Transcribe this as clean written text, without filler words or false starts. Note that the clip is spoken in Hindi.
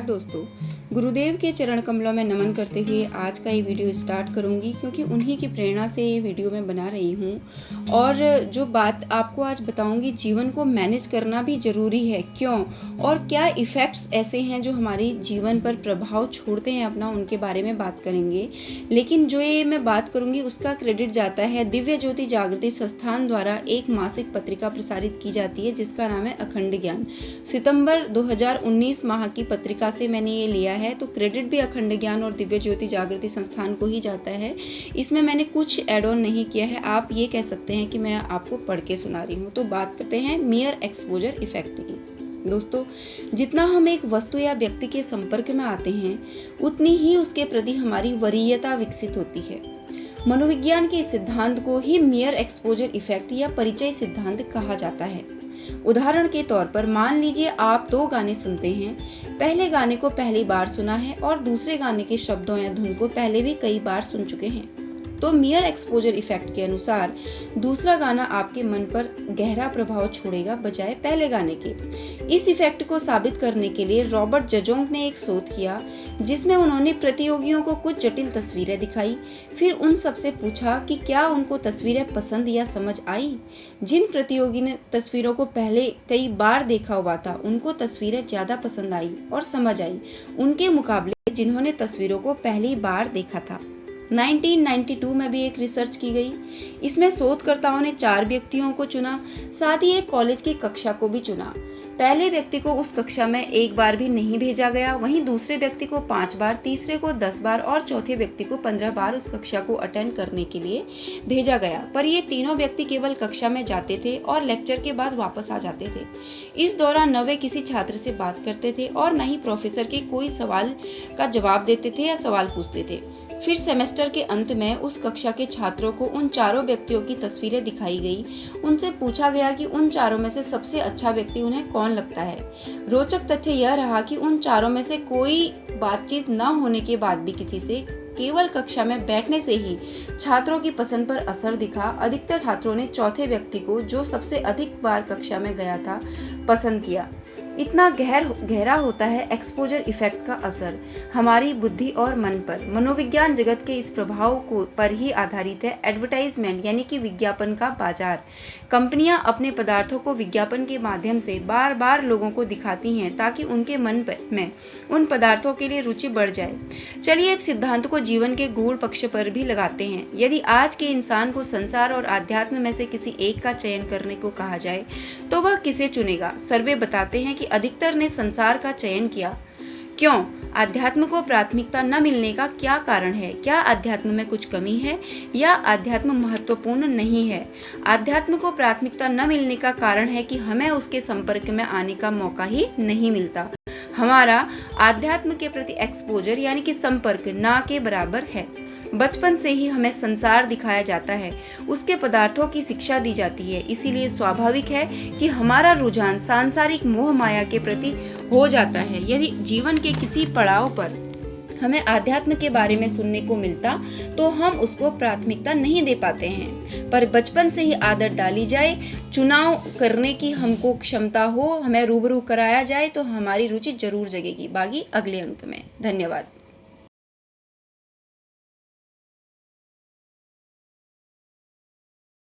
दोस्तों, गुरुदेव के चरण कमलों में नमन करते हुए आज का ये वीडियो स्टार्ट करूँगी क्योंकि उन्हीं की प्रेरणा से ये वीडियो मैं बना रही हूँ। और जो बात आपको आज बताऊँगी, जीवन को मैनेज करना भी ज़रूरी है। क्यों और क्या इफ़ेक्ट्स ऐसे हैं जो हमारे जीवन पर प्रभाव छोड़ते हैं अपना, उनके बारे में बात करेंगे। लेकिन जो ये मैं बात करूँगी उसका क्रेडिट जाता है दिव्य ज्योति जागृति संस्थान द्वारा एक मासिक पत्रिका प्रसारित की जाती है जिसका नाम है अखंड ज्ञान। सितंबर 2019 माह की पत्रिका से मैंने ये लिया है, तो क्रेडिट भी अखंड ज्ञान और दिव्य ज्योति जागृति संस्थान को ही जाता है। इसमें मैंने कुछ एड ऑन नहीं किया है, आप ये कह सकते हैं कि मैं आपको पढ़ के सुना रही हूँ। तो बात करते हैं मियर एक्सपोजर इफेक्ट की। दोस्तों, जितना हम एक वस्तु या व्यक्ति के संपर्क में आते हैं उतनी ही उसके प्रति हमारी वरीयता विकसित होती है। मनोविज्ञान के सिद्धांत को ही मियर एक्सपोजर इफेक्ट या परिचय सिद्धांत कहा जाता है। उदाहरण के तौर पर मान लीजिए आप दो गाने सुनते हैं। पहले गाने को पहली बार सुना है और दूसरे गाने के शब्दों या धुन को पहले भी कई बार सुन चुके हैं। तो मियर एक्सपोजर इफेक्ट के अनुसार दूसरा गाना आपके मन पर गहरा प्रभाव छोड़ेगा बजाय पहले गाने के। इस इफेक्ट को साबित करने के लिए रॉबर्ट जजोंग ने एक शोध किया जिसमें उन्होंने प्रतियोगियों को कुछ जटिल तस्वीरें दिखाई। फिर उन सबसे पूछा कि क्या उनको तस्वीरें पसंद या समझ आई। जिन प्रतियोगी ने तस्वीरों को पहले कई बार देखा हुआ था उनको तस्वीरें ज़्यादा पसंद आई और समझ आई, उनके मुकाबले जिन्होंने तस्वीरों को पहली बार देखा था। 1992 में भी एक रिसर्च की गई। इसमें शोधकर्ताओं ने 4 व्यक्तियों को चुना, साथ ही एक कॉलेज की कक्षा को भी चुना। पहले व्यक्ति को उस कक्षा में एक बार भी नहीं भेजा गया, वहीं दूसरे व्यक्ति को 5 बार, तीसरे को 10 बार और चौथे व्यक्ति को 15 बार उस कक्षा को अटेंड करने के लिए भेजा गया। पर ये तीनों व्यक्ति केवल कक्षा में जाते थे और लेक्चर के बाद वापस आ जाते थे। इस दौरान न वे किसी छात्र से बात करते थे और न ही प्रोफेसर के कोई सवाल का जवाब देते थे या सवाल पूछते थे। फिर सेमेस्टर के अंत में उस कक्षा के छात्रों को उन चारों व्यक्तियों की तस्वीरें दिखाई गई। उनसे पूछा गया कि उन चारों में से सबसे अच्छा व्यक्ति उन्हें कौन लगता है। रोचक तथ्य यह रहा कि उन चारों में से कोई बातचीत न होने के बाद भी किसी से केवल कक्षा में बैठने से ही छात्रों की पसंद पर असर दिखा। अधिकतर छात्रों ने चौथे व्यक्ति को, जो सबसे अधिक बार कक्षा में गया था, पसंद किया। इतना गहरा होता है एक्सपोजर इफेक्ट का असर हमारी बुद्धि और मन पर। मनोविज्ञान जगत के इस प्रभाव पर ही आधारित है एडवर्टाइजमेंट यानी कि विज्ञापन का बाजार। कंपनियां अपने पदार्थों को विज्ञापन के माध्यम से बार बार लोगों को दिखाती हैं ताकि उनके मन में उन पदार्थों के लिए रुचि बढ़ जाए। चलिए अब सिद्धांत को जीवन के गूढ़ पक्ष पर भी लगाते हैं। यदि आज के इंसान को संसार और आध्यात्म में से किसी एक का चयन करने को कहा जाए तो वह किसे चुनेगा? सर्वे बताते हैं कि अधिकतर ने संसार का चयन किया। क्यों? अध्यात्म को प्राथमिकता न मिलने का क्या कारण है? क्या अध्यात्म में कुछ कमी है या अध्यात्म महत्वपूर्ण नहीं है? अध्यात्म को प्राथमिकता न मिलने का कारण है कि हमें उसके संपर्क में आने का मौका ही नहीं मिलता। हमारा अध्यात्म के प्रति एक्सपोजर यानी कि संपर्क ना के बराबर है। बचपन से ही हमें संसार दिखाया जाता है, उसके पदार्थों की शिक्षा दी जाती है, इसीलिए स्वाभाविक है कि हमारा रुझान सांसारिक मोह माया के प्रति हो जाता है। यदि जीवन के किसी पड़ाव पर हमें आध्यात्म के बारे में सुनने को मिलता तो हम उसको प्राथमिकता नहीं दे पाते हैं, पर बचपन से ही आदत डाली जाए, चुनाव करने की हमको क्षमता हो, हमें रूबरू कराया जाए तो हमारी रुचि जरूर जगेगी। बाकी अगले अंक में। धन्यवाद।